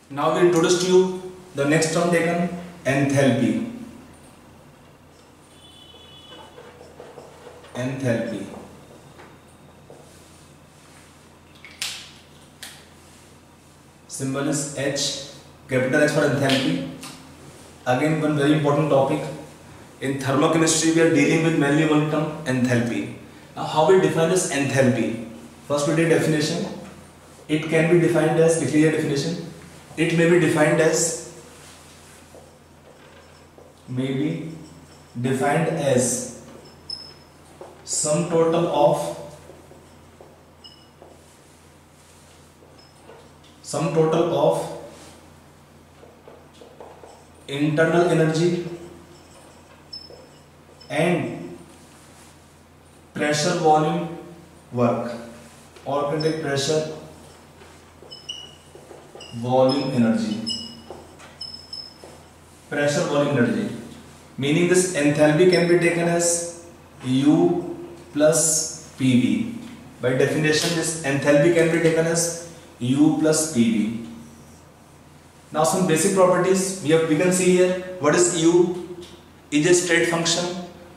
Now we introduce to you the next term taken, enthalpy. Enthalpy. Symbol is H, capital H for enthalpy. Again, one very important topic. In thermochemistry, we are dealing with mainly one term, enthalpy. Now, how we define this enthalpy? First, we did definition. It can be defined as, clear definition. It may be defined as sum total of internal energy and pressure volume work, or can take pressure volume energy. Pressure volume energy, meaning this enthalpy can be taken as U plus PV. By definition, this enthalpy can be taken as U plus PV. Now some basic properties we can see here. What is U? Is a state function,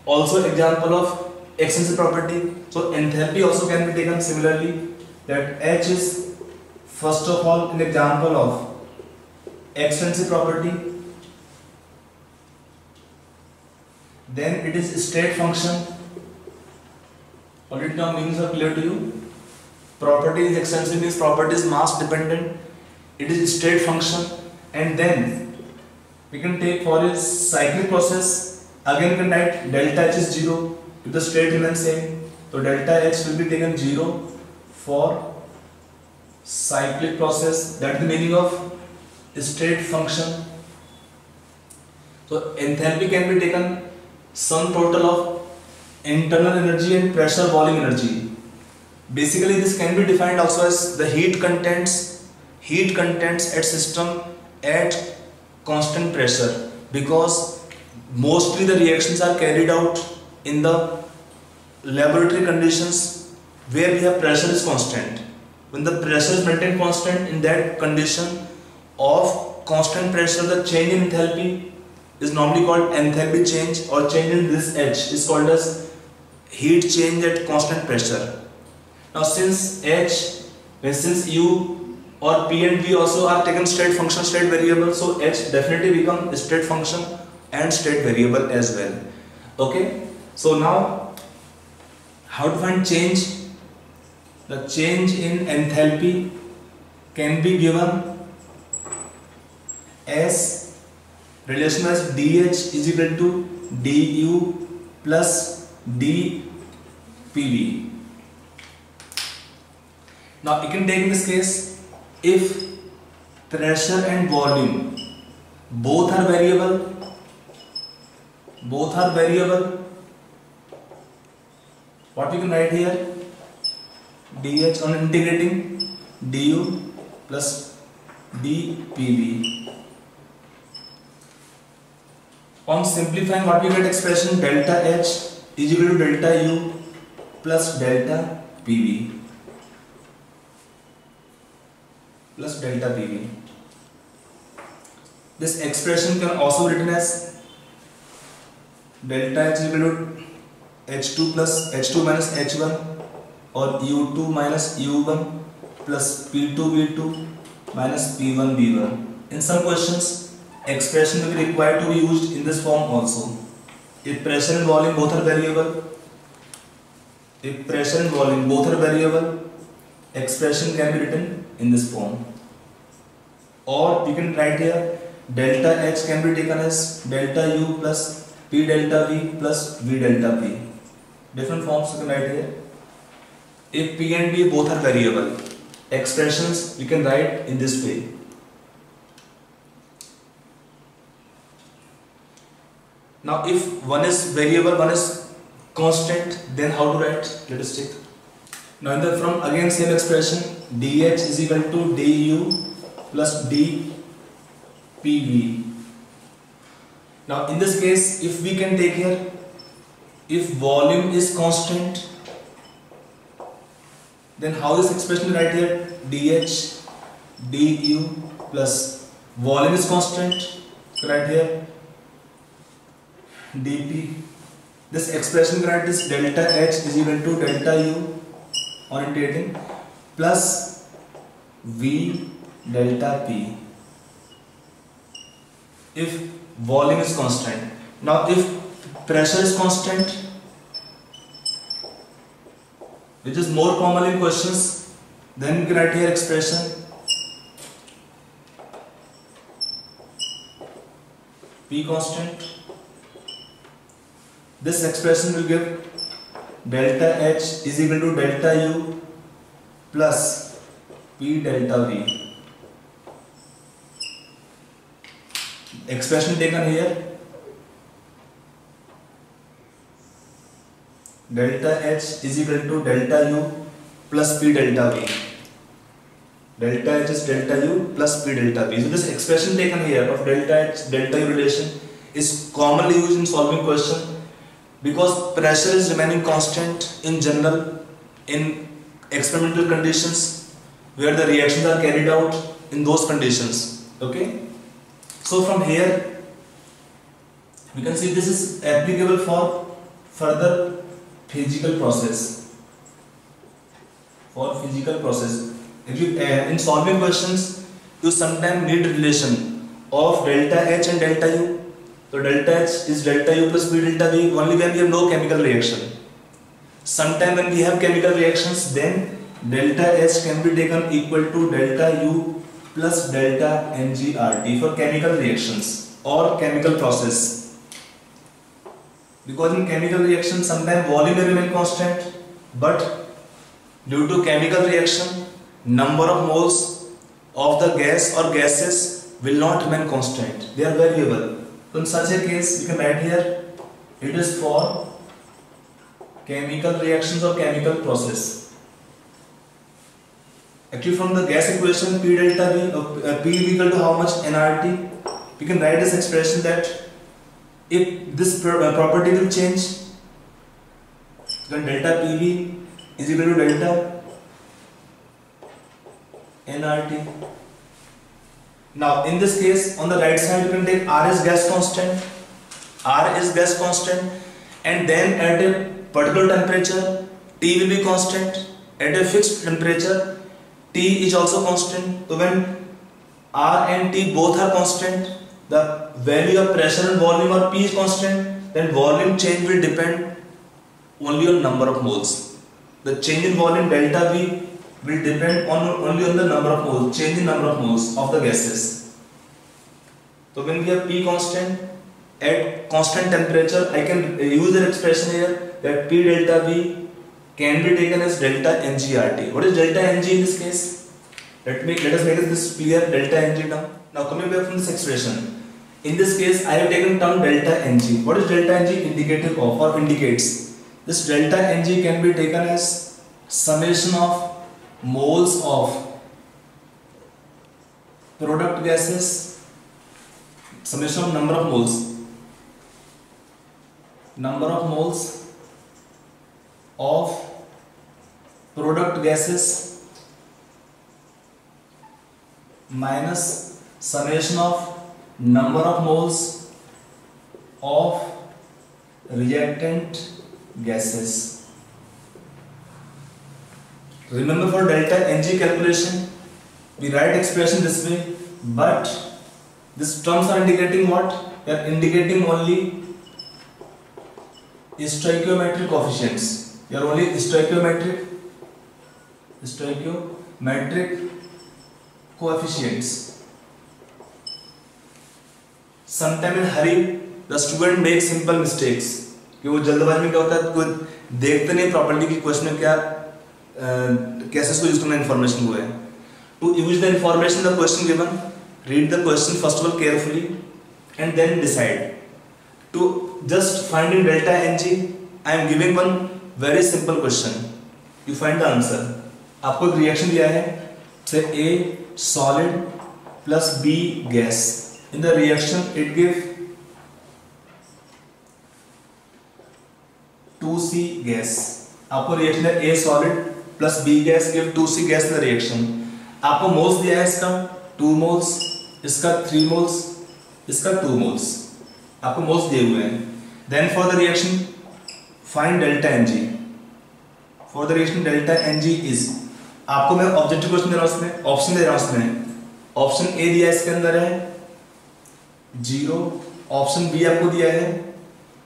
also example of extrinsic property. So enthalpy also can be taken similarly, that H is first of all an example of extrinsic property, then it is state function. Already now meanings are clear to you. Property is extrinsic, means property is mass dependent. It is state function, and then we can take for a cyclic process. Again we can write delta H is 0 if the state remains same. So delta H will be taken 0 for cyclic process. That is the meaning of state function. So enthalpy can be taken sum total of internal energy and pressure volume energy. Basically this can be defined also as the heat contents at system at constant pressure, because mostly the reactions are carried out in the laboratory conditions where we have pressure is constant. When the pressure is maintained constant, in that condition of constant pressure, the change in enthalpy is normally called enthalpy change, or change in this H is called as heat change at constant pressure. Now since U or P and V also are taken state function, state variable, so H definitely become state function and state variable as well. Okay, so now how to find change? The change in enthalpy can be given as relation as dH is equal to du plus dPV. Now you can take in this case, if pressure and volume both are variable, what we can write here? dH on integrating du plus dPV. On simplifying, what we get expression delta H is equal to delta U plus delta PV. This expression can also be written as delta H is equal to H2 plus H2 minus H1, or U2 minus U1 plus P2 V2 minus P1 V1. In some questions, expression will be required to be used in this form also. If pressure and volume both are variable, expression can be written in this form. Or we can write here delta H can be taken as delta U plus P delta V plus V delta P. Different forms you can write here. If P and V both are variable, expressions we can write in this way. Now if one is variable, one is constant, then how to write? Let us take. Now from again same expression, dH is equal to du plus dPV. Now in this case, if we can take here, if volume is constant, then how this expression write here? dH du plus volume is constant, right here, dP. This expression write this delta H is equal to delta U orientating plus V delta P if volume is constant. Now if pressure is constant, which is more common in questions, then you can write here expression P constant. This expression will give delta H is equal to delta U plus P delta V. Expression taken here, delta H is equal to delta U plus P delta V. Delta H is delta U plus P delta V. So this expression taken here of delta H delta U relation is commonly used in solving question because pressure is remaining constant in general in experimental conditions where the reactions are carried out in those conditions. Okay. So from here we can see this is applicable for further physical process. For physical process, if you in solving questions, you sometimes need relation of delta H and delta U. So delta H is delta U plus P delta V only when we have no chemical reaction. Sometimes when we have chemical reactions, then delta H can be taken equal to delta U plus delta NGRT for chemical reactions or chemical process. Because in chemical reaction sometimes volume may remain constant, but due to chemical reaction number of moles of the gas or gases will not remain constant, they are variable. So in such a case we can write here it is for chemical reactions or chemical process. Actually from the gas equation P delta V, P equal to how much nRT, we can write this expression that if this property will change, then delta PV is equal to delta nRT. Now in this case on the right side you can take R is gas constant, and then at a particular temperature T will be constant, at a fixed temperature T is also constant. So when R and T both are constant, the value of pressure and volume or P is constant, then volume change will depend only on number of moles. The change in volume delta V will depend only on the number of moles, change in number of moles of the gases. So when we have P constant at constant temperature, I can use an expression here that P delta V can be taken as delta NGRT. What is delta NG in this case? Let us make this clear, delta NG term. Now coming back from this expression, in this case I have taken term delta NG. What is delta NG indicative of or indicates? This delta NG can be taken as summation of moles of product gases, summation of number of moles of product gases minus summation of number of moles of reactant gases. Remember for delta NG calculation we write expression this way, but these terms are indicating what? They are indicating only stoichiometric coefficients. They are only stoichiometric coefficients. Sometimes in hurry the student makes simple mistakes. कि वो जल्दबाजी में क्या होता है, कोई देखते नहीं प्रॉपर्टी की क्वेश्चन में क्या कैसे इसको यूज करना इंफॉर्मेशन को है. To use the information the question given, read the question first of all carefully and then decide. To just finding delta NG, I am giving one very simple question. You find the answer. आपको एक reaction दिया है, say A solid plus B gas. In the reaction it gives 2C gas. आपको reaction है A solid plus B gas give 2C gas in the reaction. आपको moles दिया है इसका 2 मोल्स, इसका 3 मोल्स, इसका 2 मोल्स, आपको मोल्स दिए हुए हैं। Then for the reaction find delta N G. For the reaction delta N G is, आपको मैं ऑब्जेक्टिव क्वेश्चन दे रहा हूं, उसमें ऑप्शन दे रहा हूं। उसमें ऑप्शन ए दिया है, इसके अंदर है 0, ऑप्शन बी आपको दिया है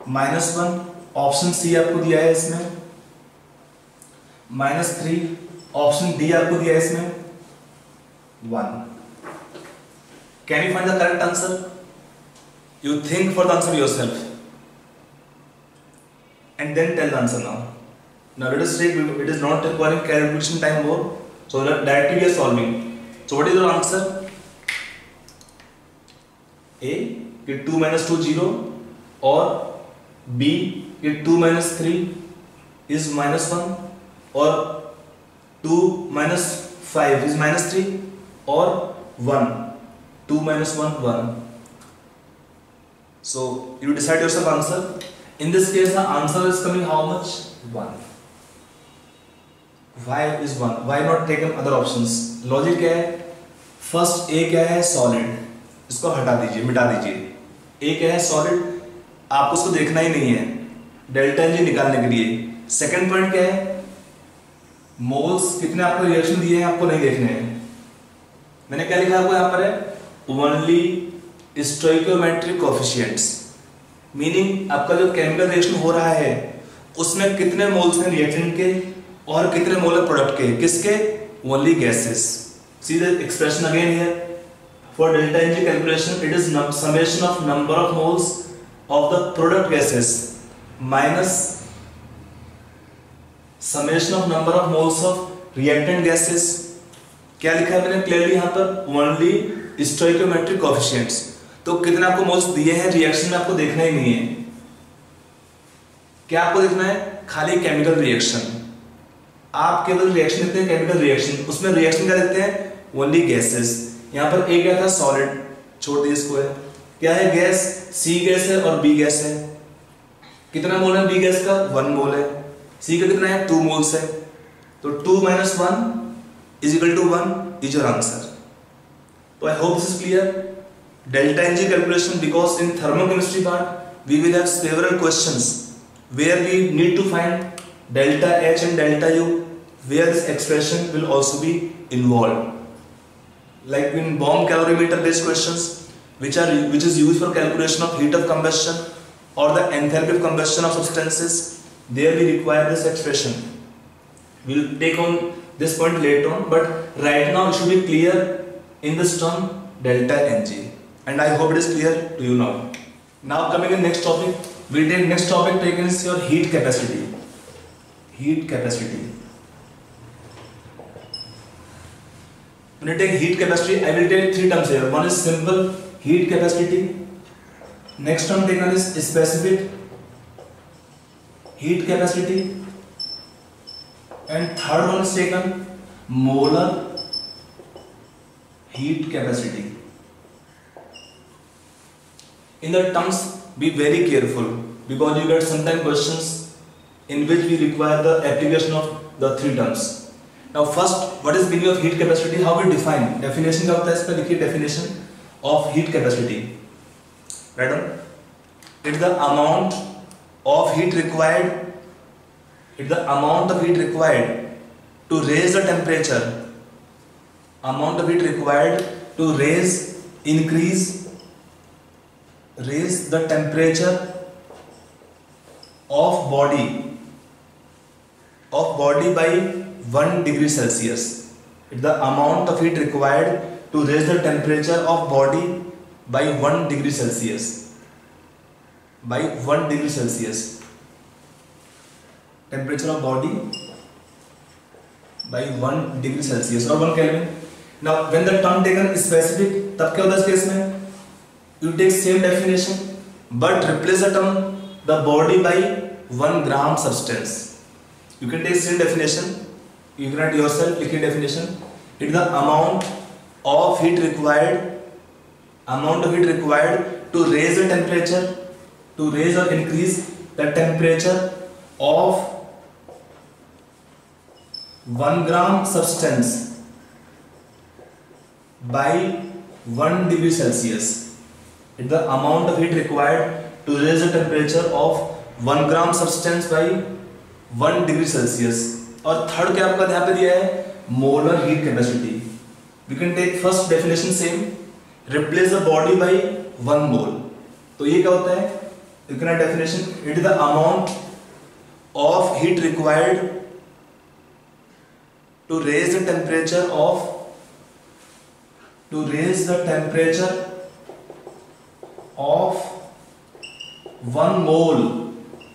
-1, ऑप्शन सी आपको दिया है इसमें -3, ऑप्शन डी आपको दिया है इसमें 1। Can you find the correct answer? You think for the answer yourself and then tell the answer now. Now let us take, it is not requiring calculation time more, so directly we are solving. So what is your answer? A कि 2 - 2 0, और B कि 2 - 3 is -1, और 2 - 5 is -3, और 1, 2 - 1 1. So you decide yourself answer. In this case the answer is coming how much? 1. Why is 1? Why not taken other options? Logic क्या है? First A क्या है? Solid. इसको हटा दीजिए, मिटा दीजिए। A क्या है? Solid. आपको उसको देखना ही नहीं है डेल्टा एन जी निकालने के लिए। सेकंड पॉइंट क्या है? मोल्स कितने आपको रिएक्शन दिए हैं आपको नहीं देखने हैं। मैंने क्या लिखा आपको यहाँ पर है? ओनली स्टोइकोमेट्रिक कोएफिशिएंट्स, मीनिंग आपका जो केमिकल रिएक्शन हो रहा है उसमें कितने मोल्स हैं रिएक्टेंट के और कितने मोल है प्रोडक्ट के, किसके? Only gases. See the expression again here for delta N G calculation, it is summation of number of moles of the product gases minus summation of number of moles of reactant gases. क्या लिखा है मैंने clearly यहाँ पर? Only stoichiometric coefficients. तो कितने आपको moles दिए हैं रिएक्शन में आपको देखना ही नहीं है। क्या आपको देखना है? खाली केमिकल रिएक्शन। आप केवल रिएक्शन देखते हैं, केमिकल रिएक्शन, उसमें रिएक्शन क्या देखते हैं? Only gases. यहाँ पर ए क्या था? सॉलिड, छोड़ दिए इसको। है क्या है? गैस। सी गैस है और बी गैस है। कितना मोल है बी गैस का? 1 मोल है। सी का कितना है? 2 मोल्स है। तो 2 - 1 = 1 इज योर आंसर। तो I hope this is clear. Delta Ng calculation, because in thermochemistry part we will have several questions where we need to find delta H and delta U, where this expression will also be involved. Like in bomb calorimeter based questions, which is used for calculation of heat of combustion or the enthalpy of combustion of substances, there we require this expression. We will take on this point later on, but right now it should be clear in this term delta Ng. And I hope it is clear to you now. Now coming in next topic, we take next topic taken is your heat capacity. Heat capacity. When you take heat capacity, I will take 3 terms here. One is simple heat capacity. Next term taken is specific heat capacity. And third one is taken molar heat capacity. In the terms, be very careful because you get sometimes questions in which we require the application of the 3 terms. Now first, what is meaning of heat capacity? How we define? Definition क्या होता है? इस पर लिखिए definition of heat capacity. Right on? It's the amount of heat required. It's the amount of heat required to raise the temperature. Amount of heat required to raise the temperature of body by 1 degree Celsius. It's the amount of heat required to raise the temperature of body by 1 degree Celsius. By 1 degree Celsius. Temperature of body by 1 degree Celsius or 1 Kelvin. Now when the term taken is specific, तब क्या होता है इस case में? You take same definition but replace the term the body by 1 gram substance. You can take same definition, you can write yourself, take a definition. It's the amount of heat required to raise the temperature, to raise or increase the temperature of 1 gram substance by 1 degree Celsius. It's the amount of heat required to raise the temperature of 1 gram substance by 1 degree Celsius. और third क्या आपका यहाँ पे दिया है, molar heat capacity. We can take first definition same, replace the body by 1 mole. तो ये क्या होता है, you can have definition, it is the amount of heat required to raise the temperature of 1 mole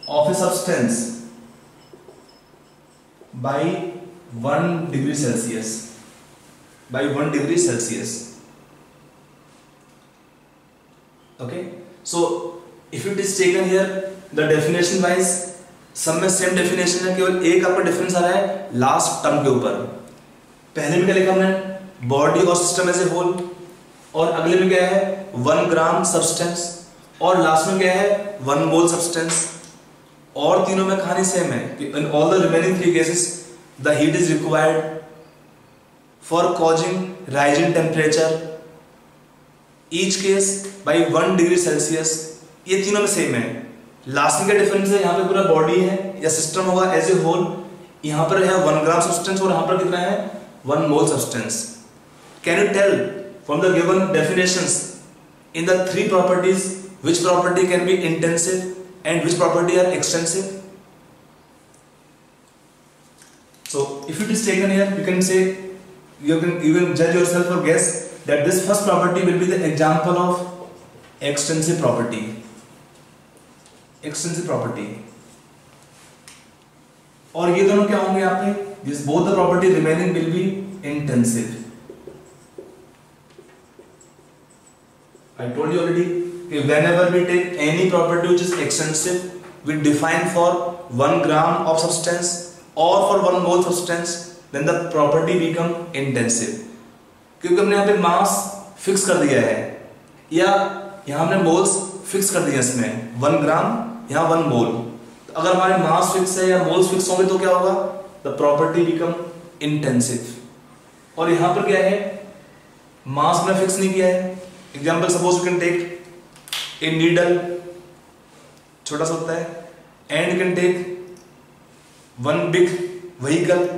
of a substance by 1 degree Celsius. By 1 degree Celsius. Okay. So if it is taken here, the definition wise, सब में same definition है, केवल एक आपका difference आ रहा है last term के ऊपर. पहले में क्या लिखा हमने, बॉडी और सिस्टम एज ए होल, और अगले में क्या है 1 ग्राम सब्सटेंस, और लास्ट में क्या है 1 मोल सब्सटेंस. और तीनों में कहानी सेम है कि in all the remaining 3 cases the heat is required for causing rise in temperature, each case by 1 degree Celsius. ये तीनों में सेम है. लास्ट में क्या डिफरेंस है, यहाँ पे पूरा बॉडी है या सिस्टम होगा एज ए होल, यहाँ पर है 1 ग्राम सब्सटेंस और यहाँ पर कितना है 1 mole substance. Can you tell from the given definitions in the 3 properties which property can be intensive and which property are extensive? So if it is taken here, you can say, you can judge yourself or guess that this first property will be the example of extensive property. Extensive property. और ये दोनों क्या होंगे यहाँ पे, this both the property remaining will be intensive. I told you already, whenever we take any property which is extensive, we define for 1 gram of substance or for 1 mole substance, then the property become intensive. क्योंकि हमने यहाँ पे mass fix कर दिया है, या यहाँ हमने मोल्स फिक्स कर दिया इसमें 1 ग्राम, यहाँ 1 मोल. तो अगर हमारे मास फिक्स है या मोल्स फिक्स होंगे तो क्या होगा, द प्रॉपर्टी बिकम इंटेंसिव. और यहाँ पर क्या है, मास में फिक्स नहीं किया है. Example suppose you can take a needle, छोटा सा होता है, and you can take 1 big vehicle.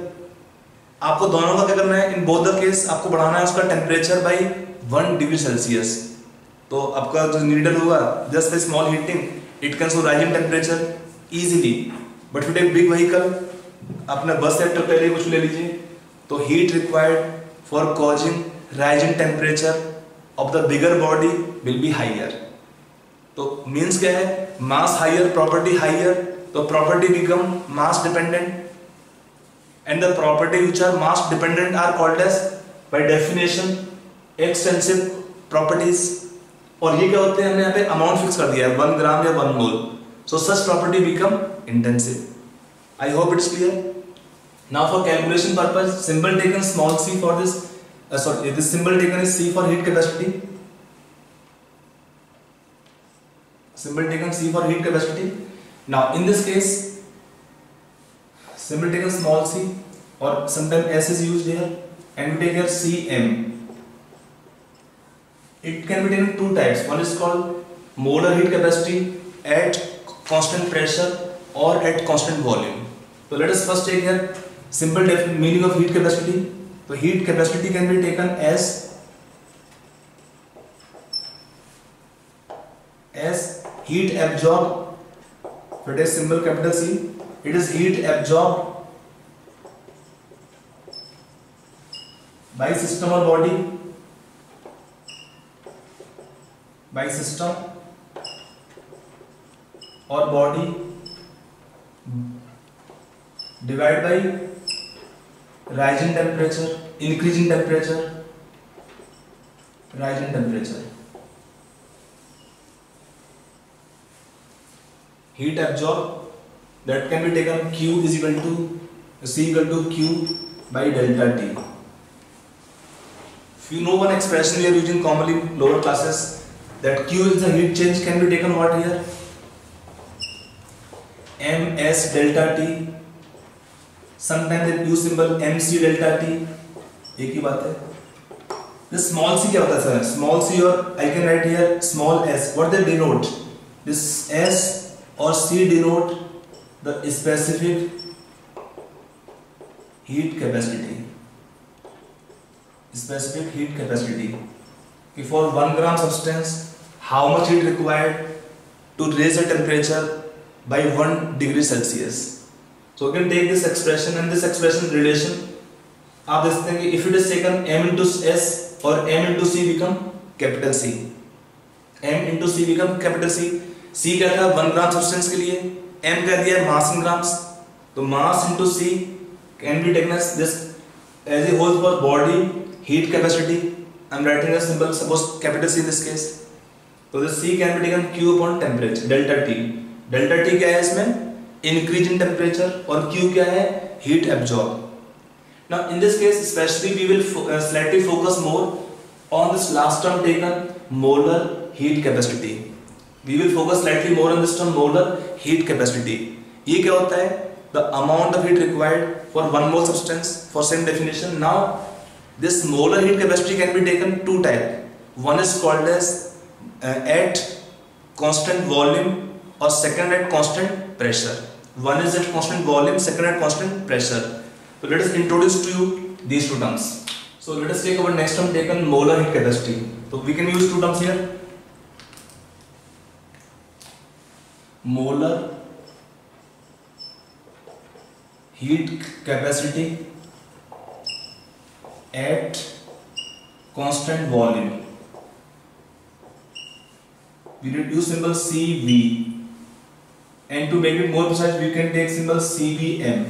आपको दोनों का क्या करना है, इन बोथ द केस आपको बढ़ाना है उसका टेम्परेचर बाय 1 डिग्री सेल्सियस. तो आपका जो नीडल होगा, just a small heating it can so raise in temperature easily. But if you take big vehicle, अपने बस या ट्रक ले कुछ ले लीजिए, तो heat required for causing raise in temperature of the bigger body will be higher. तो means क्या है, मास हाइयर प्रॉपर्टी हाइयर, तो property become mass dependent. And the property which are mass dependent are called as by definition extensive properties. और ये क्या होते हैं, हमने यहाँ पे अमाउंट फिक्स कर दिया है 1 ग्राम या 1 मोल. So such property become intensive. I hope it's clear. Now for calculation purpose, symbol taken small c for this. Sorry, this symbol taken is c for heat capacity. Symbol taken c for heat capacity. Now in this case, symbol taken small c, or sometimes s is used here, and we take here cm. It can be taken 2 types. One is called molar heat capacity at constant pressure or at constant volume. So let us first take here simple meaning of heat capacity. So heat capacity can be taken as heat absorbed. So it is symbol capital C. It is heat absorbed by system or body, by system or body divided by rise in temperature, increase in temperature, rise in temperature. Heat absorbed, that can be taken Q is equal to C equal to Q by delta T. If you know one expression we are using commonly in lower classes, that Q is the heat change, can be taken what here? ms delta T. Sometimes they use symbol mc delta T. एक ही बात है. This small c क्या होता है sir? Small c और I can write here small s. What they denote? This s or c denote the specific heat capacity. Specific heat capacity. If for 1 gram substance, how much heat required to raise the temperature by 1 degree Celsius? So we can take this expression and this expression relation. आप देख सकते हैं कि if it is taken m into s or m into c become capital C. m into c become capital C. c क्या था 1 ग्राम substance के लिए, m कह दिया है मास इन ग्राम्स, तो मास into c can be taken as this as a whole for body heat capacity. I am writing a symbol, suppose capital C in this case. तो this c can be taken q upon temperature delta t. delta t क्या है इसमें? Increase in temperature और q क्या है? Heat absorb. Now in this case especially we will slightly focus more on this last term taken, molar heat capacity. We will focus slightly more on this term molar heat capacity. ये क्या होता है? The amount of heat required for 1 mole substance for same definition. Now this molar heat capacity can be taken two type. One is called as at constant volume or second at constant pressure. One is at constant volume, second at constant pressure. So let us introduce to you these two terms. So let us take our next term taken, molar heat capacity. So we can use two terms here. Molar heat capacity at constant volume. We will use symbol CV, and to make it more precise we can take symbol CVM.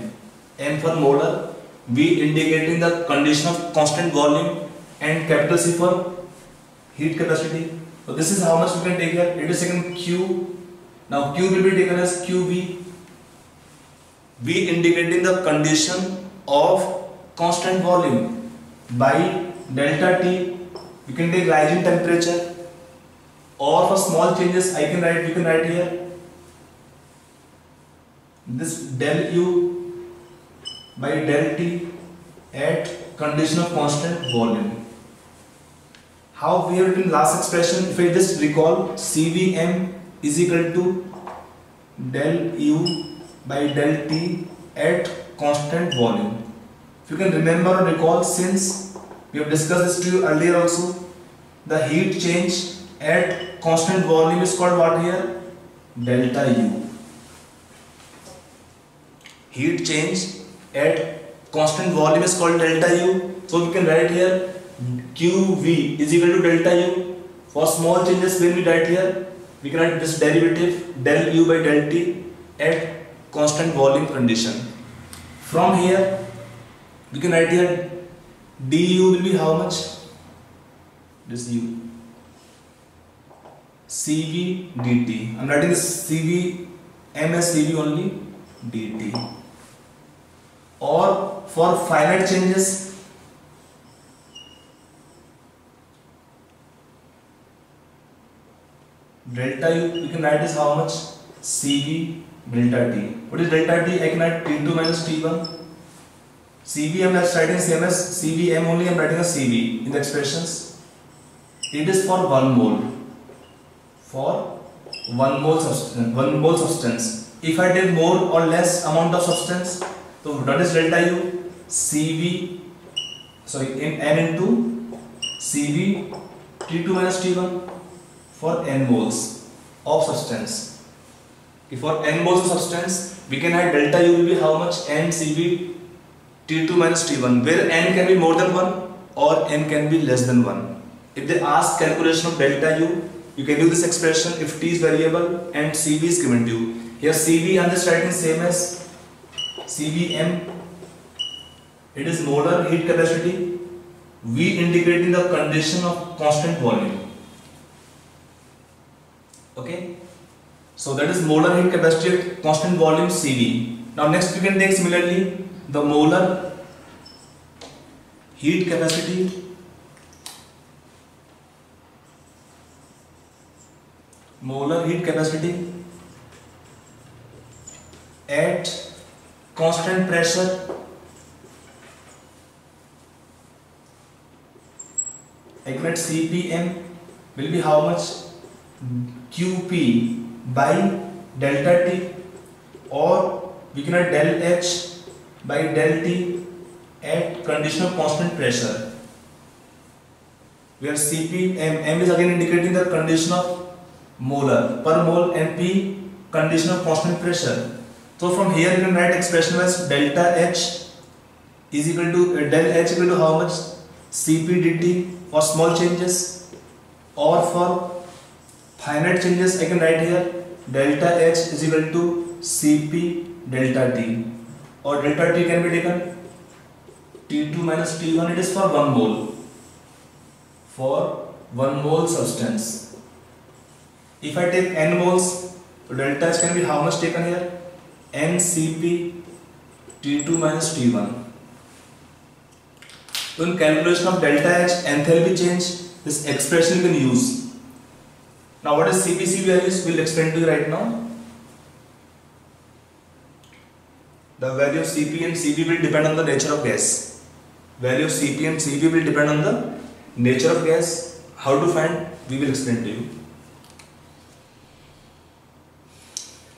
M for molar, V indicating the condition of constant volume, and capital C for heat capacity. So this is how much we can take here. It is taken Q. Now Q will be taken as QV. V indicating the condition of constant volume. By delta T we can take rising temperature, or for small changes we can write here this del U by del T at condition of constant volume. How we have written last expression? If I just recall, CVM is equal to del U by del T at constant volume. If you can remember or recall, since we have discussed this to you earlier also, the heat change at constant volume is called what here? Delta U. Heat change at constant volume is called delta U. So we can write here QV is equal to delta U. For small changes when we write here, we can write this derivative del U by del T at constant volume condition. From here we can write here du will be how much? This U. CV dt. I am writing this CV M as CV only dt. Or for finite changes, delta U we can write is how much? CV delta T. What is delta T? I can write T2 minus T1. CV I am writing same as CVM only, I am writing as CV in the expressions. It is for 1 mole. For 1 mole substance. If I take more or less amount of substance, so what is delta U? CV, sorry, in N into CV T2 minus T1 for N moles of substance. If for N moles of substance, we can write delta U will be how much? N CV T2 minus T1, where N can be more than 1 or N can be less than 1. If they ask calculation of delta U, you can use this expression if T is variable and CV is given to you. Here CV I am just writing same as CVM. It is molar heat capacity. V indicating the condition of constant volume. Okay, so that is molar heat capacity at constant volume CV. Now next we can take similarly the molar heat capacity at constant pressure I can write CPm will be how much? QP by delta T, or we can write del H by del T at condition of constant pressure, where CPm, M is again indicating the condition of molar per mole, and P condition of constant pressure. So from here you can write expression as delta H is equal to del H equal to how much? Cp dt for small changes, or for finite changes I can write here delta H is equal to Cp delta T, or delta T can be taken T2 minus T1. It is for 1 mole, for 1 mole substance. If I take n moles, so delta H can be how much taken here? N Cp T2 minus T1. So in calculation of delta H enthalpy change, this expression you can use. Now what is CPC values? We'll explain to you right now. The value of Cp and Cv will depend on the nature of gas. Value of Cp and Cv will depend on the nature of gas. How to find? We will explain to you.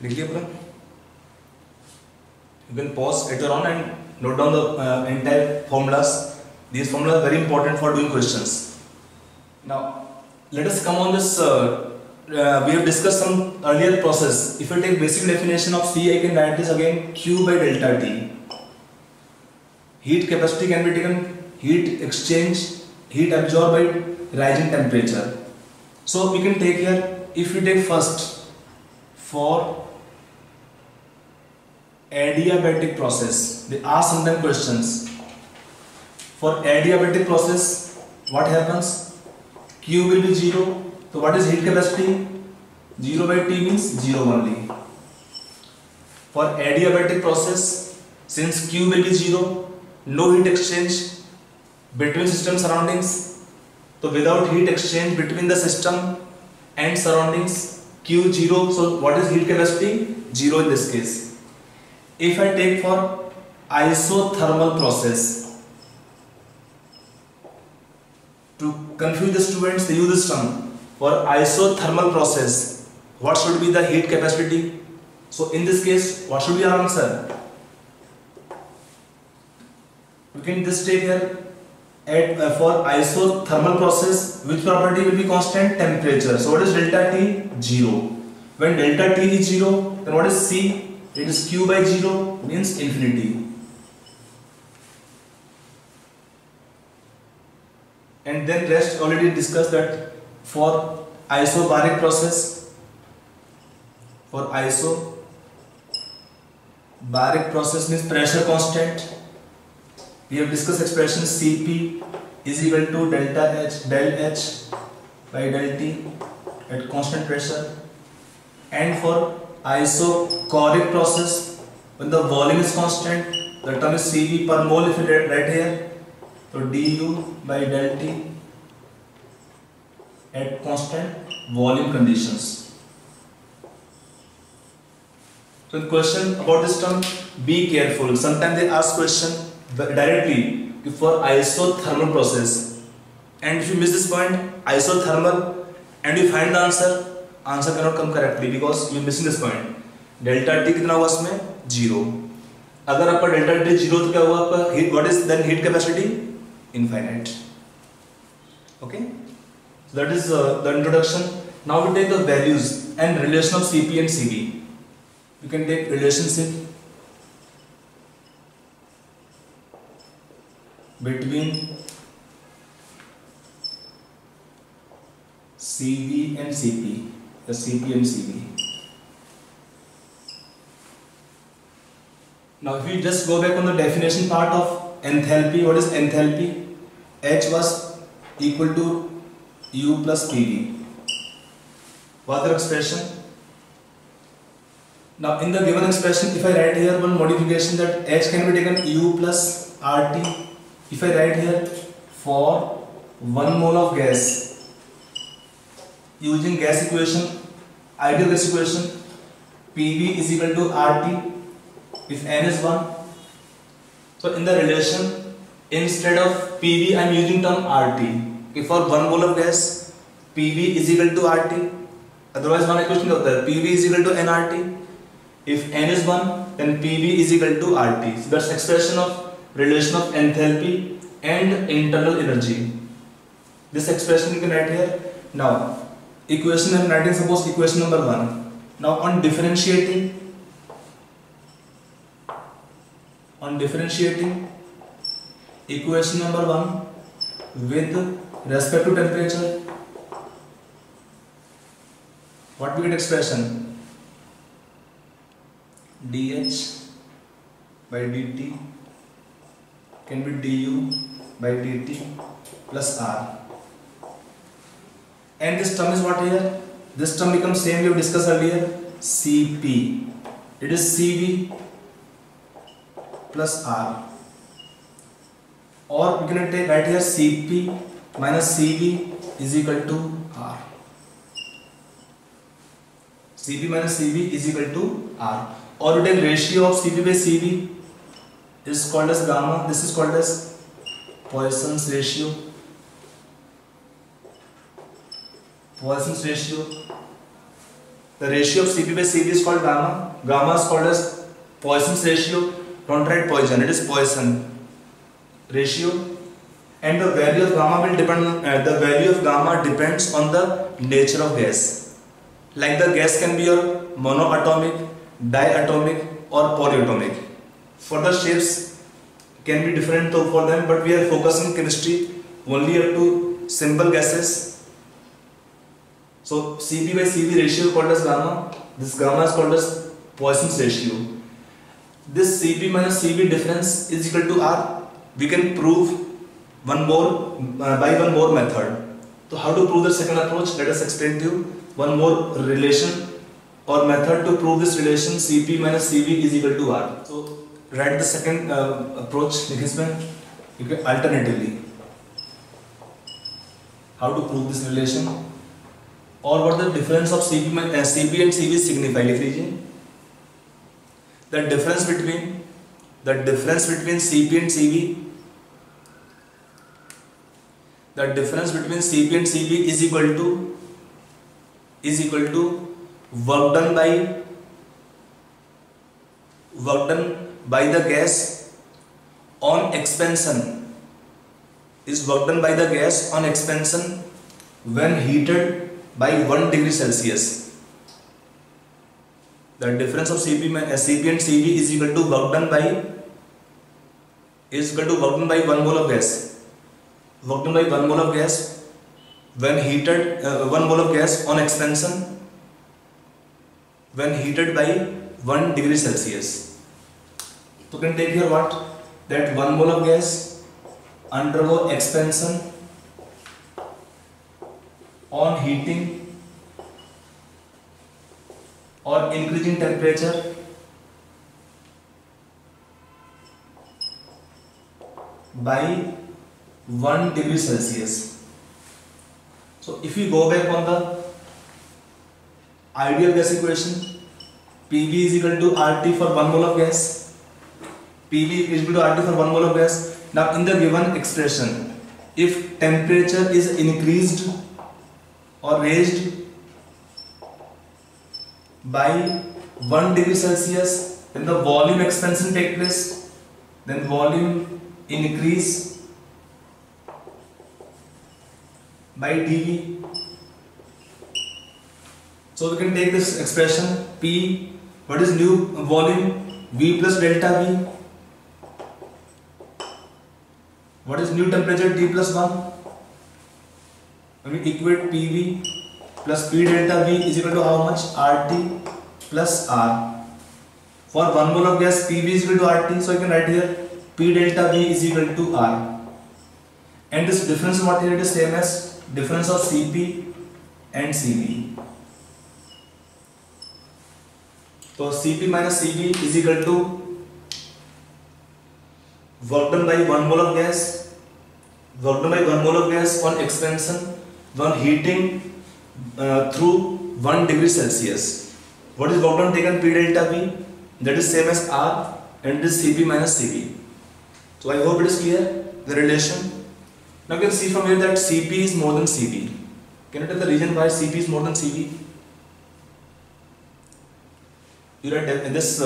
लिख लिया पूरा? You can pause later on and note down the entire formulas. These formulas are very important for doing questions. Now let us come on this. We have discussed some earlier process. If I take basic definition of C, I can write this again Q by delta T. Heat capacity can be taken heat exchange, heat absorbed by rising temperature. So we can take here, if we take first for adiabatic process, they ask sometimes questions. For adiabatic process, what happens? Q will be 0. So what is heat capacity? 0 by T means 0 only. For adiabatic process, since Q will be 0, no heat exchange between system surroundings. So without heat exchange between the system and surroundings, Q 0. So what is heat capacity? 0 in this case. If I take for isothermal process, to confuse the students, they use this term. For isothermal process, what should be the heat capacity? So in this case, what should be our answer? We can just take here for isothermal process, which property will be constant? Temperature. So what is delta T? 0. When delta T is 0, then what is C? It is Q by 0, means infinity. And then rest already discussed that for isobaric process, for isobaric process means pressure constant. We have discussed expression Cp is equal to delta H del H by del T at constant pressure. And for isochoric process, when the volume is constant, the term is Cv per mole. If you write here, so du by del T at constant volume conditions. So the question about this term, be careful. Sometimes they ask question directly for isothermal process, and if you miss this point, isothermal, and you find the answer cannot come correctly because you are missing this point. Delta T कितना हुआ इसमें? 0. अगर आपका delta T 0 तो क्या हुआ आपका heat? What is then heat capacity? Infinite. Okay, so that is the introduction. Now we take the values and relation of Cp and Cv. You can take relationship between Cv and Cp, the Cp and Cv. Now if we just go back on the definition part of enthalpy, what is enthalpy? H was equal to U plus Pv. What the expression? Now in the given expression, if I write here one modification that H can be taken U plus RT. If I write here for 1 mole of gas, using gas equation, ideal gas equation, Pv is equal to RT if n is 1. So in the relation, instead of Pv I am using term RT. कि for 1 mole of gas PV is equal to RT, otherwise हमारा question क्या होता है, PV is equal to nRT. If n is 1 then PV is equal to RT. So that's expression of relation of enthalpy and internal energy. This expression you can write here. Now equation I'm writing, suppose equation number 1. Now on differentiating equation number 1 with respect to temperature, what we get expression, dH by dt can be du by dt plus R, and this term is what here, this term becomes same we have discussed earlier, Cp, it is Cv plus R, or we can take right here Cp minus Cv is equal to R. Cp minus Cv is equal to R, or we take ratio of Cp by Cv is called as gamma. This is called as Poisson's ratio. Poisson's ratio. The ratio of Cp by Cv is called gamma. Gamma is called as Poisson's ratio. Don't write Poisson, it is Poisson ratio. And the value of gamma will depend. The value of gamma depends on the nature of gas. Like the gas can be your monoatomic, diatomic, or polyatomic. Further shapes can be different for them, but we are focusing chemistry only up to simple gases. So Cp by Cv ratio is called as gamma. This gamma is called as Poisson's ratio. This Cp minus Cv difference is equal to R. We can prove by one more method. So how to prove the second approach? Let us explain to you one more relation or method to prove this relation, Cp minus Cv is equal to R. So write the second approach alternatively. How to prove this relation, or what the difference of Cp and Cv signify. लिख लीजिए. The difference between Cp and Cv, the difference between Cp and Cv is equal to work done by the gas on expansion, is work done by the gas on expansion when heated by 1 degree Celsius. The difference of Cp and Cv is equal to work done by 1 mole of gas. Work done by 1 mole of gas when heated, 1 mole of gas on expansion when heated by 1 degree Celsius. So you can take here what, that 1 mole of gas undergo expansion on heating or increasing temperature by 1 degree Celsius. So if we go back on the ideal gas equation, PV is equal to RT for 1 mole of gas. PV is equal to RT for 1 mole of gas. Now in the given expression, if temperature is increased or raised by 1 degree Celsius, then the volume expansion take place, then volume increase by dV. So we can take this expression P, what is new volume, V plus delta V. What is new temperature, T plus 1. When we equate PV plus P delta V is equal to how much, RT plus R. For 1 mole of gas, PV is equal to RT, so you can write here P delta V is equal to R. And this difference what here, it is same as difference of Cp and Cv. So Cp minus Cv is equal to work done by 1 mole of gas, on expansion when heating through 1 degree Celsius. What is work done taken, P delta V, that is same as R, and it is Cp minus Cv. So I hope it is clear, the relation. Now you can see from here that Cp is more than Cv. Can you tell the reason why Cp is more than Cv? You write this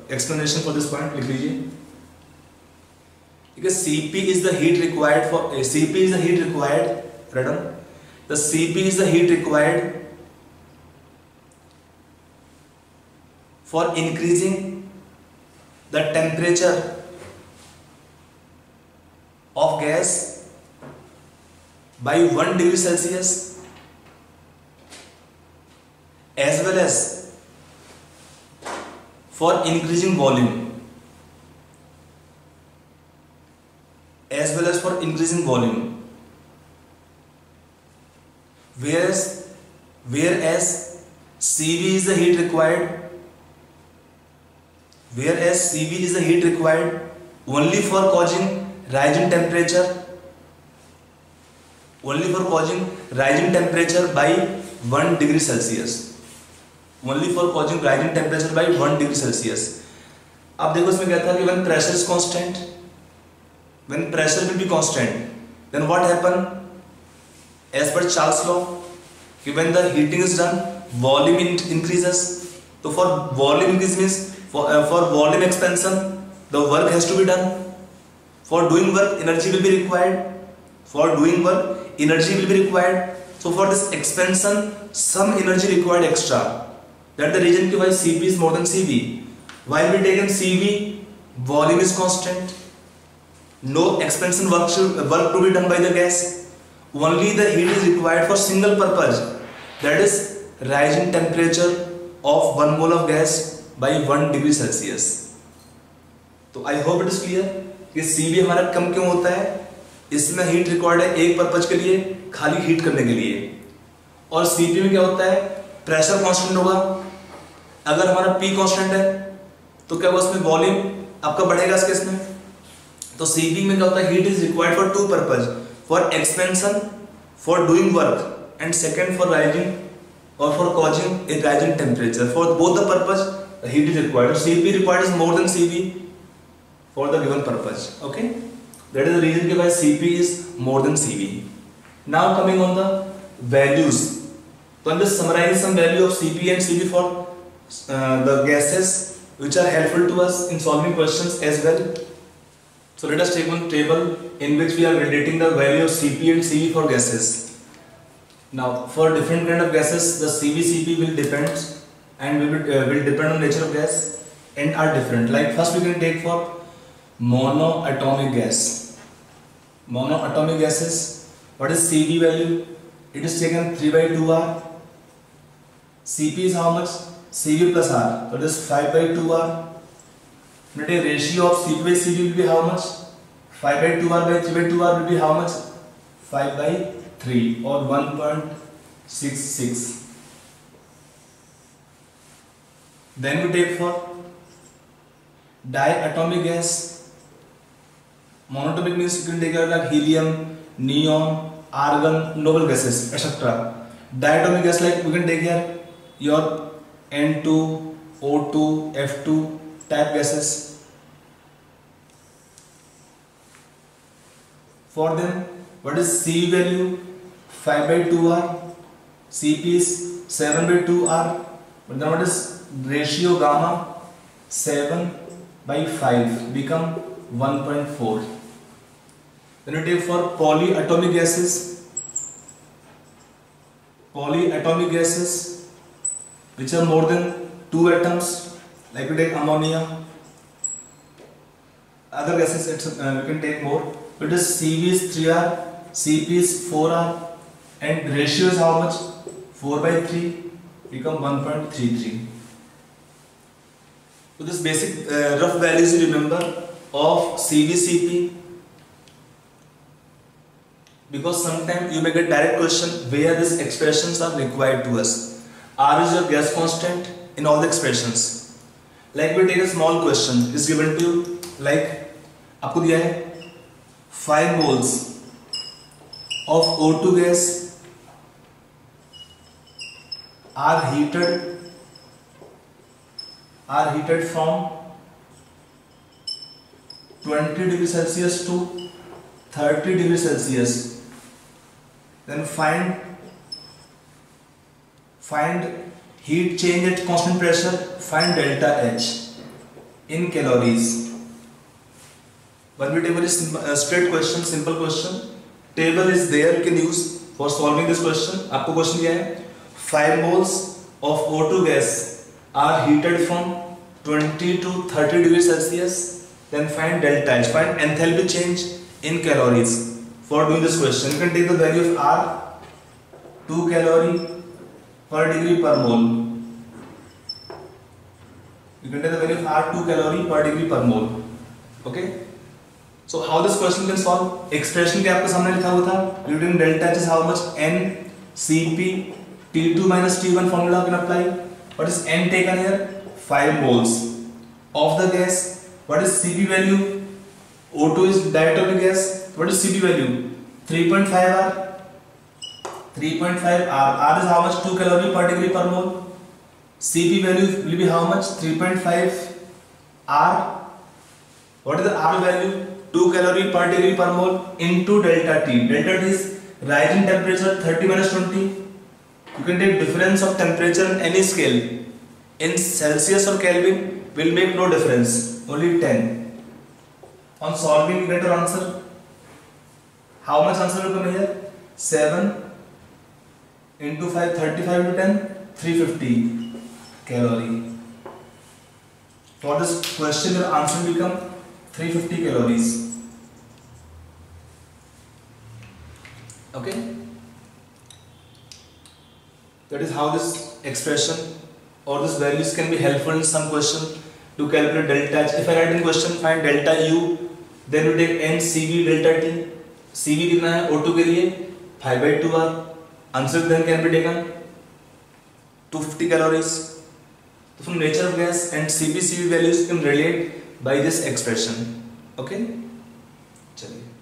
explanation for this point. लिख लीजिए. Because Cp is the heat required for Cp is the heat required. Write down. The Cp is the heat required for increasing the temperature of gas by 1 degree Celsius, as well as for increasing volume, whereas Cv is the heat required only for causing rising temperature by 1 degree Celsius. अब देखो इसमें क्या था कि when pressure is constant, when pressure will be constant, then what happen? As per Charles law, कि when the heating is done, volume increases. So for volume increase means for volume expansion, the work has to be done. For doing work, energy will be required. So for this expansion, some energy required extra. That's the reason why Cp is more than Cv. While we take in Cv, volume is constant. No expansion work to be done by the gas. Only the heat is required for single purpose. That is rising temperature of 1 mole of gas by 1 degree Celsius. तो I hope it is clear कि Cv हमारा कम क्यों होता है. इसमें heat required है एक purpose के लिए, खाली हीट करने के लिए. और Cp में क्या होता है, प्रेशर कांस्टेंट होगा. अगर हमारा P कांस्टेंट है तो क्या होगा, उसमें वॉल्यूम आपका बढ़ेगा इस केस में. तो Cp में क्या होता है, heat is required for 2 purpose, for expansion, for doing work, and second for rising और for causing a rising temperature. For both the purpose heat is required. Cp required is more than Cv for the given purpose. Okay, that is the reason why Cp is more than Cv. Now coming on the values, so I'm just summarizing some value of Cp and Cv for the gases which are helpful to us in solving questions as well. So let us take one table in which we are relating the value of Cp and Cv for gases. Now for different kind of gases, the Cv Cp will depend and will depend on nature of gas and are different. Like first we can take for monoatomic gas. Monoatomic gases, what is Cv value? It is taken 3/2R. Cp is how much? Cv plus R, so it is 5/2R. Now the ratio of Cp by Cv will be how much? 5/2R by 3/2R will be how much? 5/3 or 1.66. Then we take for diatomic gas. Monatomic means you can take like helium, neon, argon, noble gases, etc. Diatomic gas, like we can take here your N2, O2, F2 type gases. For them, what is Cv value? 5/2R. Cp is 7/2R. But then what is ratio gamma? 7/5 become 1.4. Then we take for polyatomic gases. Polyatomic gases which are more than 2 atoms, like we take ammonia. Other gases we can take more. It is Cv is 3R, Cp is 4R, and ratio is how much? 4/3 become 1.33. So this basic rough values you remember of Cv Cp, because sometimes you may get direct question where these expressions are required to us. R is your gas constant in all the expressions. Like we take a small question is given to you, like आपको दिया है 5 moles of O2 gas are heated from 20 degree Celsius to 30 degree Celsius. Then find heat change at constant pressure. Find delta H in calories. One table is straight question, simple question. Table is there, you can use for solving this question. आपको question क्या है? 5 moles of O2 gas are heated from 20 to 30 degrees Celsius. Then find delta H. Find enthalpy change in calories. For doing this question, you can take the value of R, 2 calorie per degree per mole. You can take the value of R, 2 calorie per degree per mole. Okay. So how this question can solve? Expression के आपके सामने लिखा हुआ था. Using delta H is how much? N Cp T2 minus T1 formula can apply. What is N taken here? 5 moles of the gas. What is Cp value? O2 is direct of the gas. What is Cp value? 3.5 R. 3.5 R. R is how much? 2 calorie per degree per mole. Cp value will be how much? 3.5 R. What is the R value? 2 calorie per degree per mole into delta T. Delta T is rise in temperature 30 minus 20. You can take difference of temperature in any scale. In Celsius or Kelvin will make no difference. Only 10. On solving, you get your answer. How much answer will come here? 7 into 5, 35 into 10, 350 calorie. For this question, your answer will become 350 calories. Okay. That is how this expression or this values can be helpful in some question to calculate delta H. If I write in question, find delta U, then you take N Cv delta T. Cv कितना है O2 के लिए 5/2 R. Answer then can be taken 250 calories. So from nature of gas and Cp Cv values can relate by this expression. Okay, चलिए.